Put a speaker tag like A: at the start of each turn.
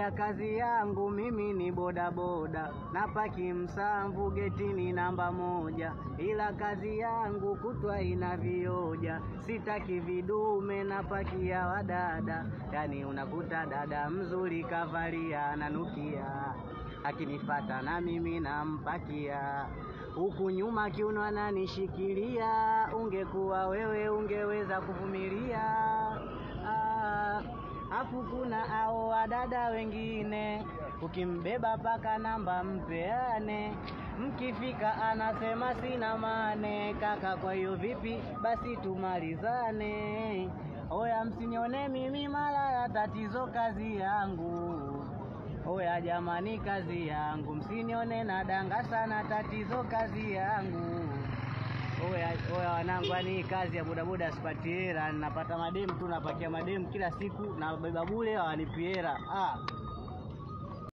A: Oya kazi yangu mimi ni boda boda, napaki Msamvu getini namba 1, ila kazi yangu kutwa ina vioja, sitaki vidume napakia wadada. Yani unakuta dada mzuri kavalia ananukia, akinifata na mimi nampakia, huku nyuma kiuno ananishikilia. Ungekuwa wewe ungeweza kuvumilia. Afu kuna hao wadada wengine, ukimbeba paka namba mpeane, mkifika anasema sina mane. Kaka kwa hiyo vipi basi tumalizane. Oya msinione mimi malaya, tatizo kazi yangu. Oya jamani kazi yangu, msinione nadanga sana, tatizo kazi yangu. Oya wanangu, ni kazi ya bodaboda sipati hela, napata mademu tu, napakia mademu kila siku na beba bure hawanipi hela.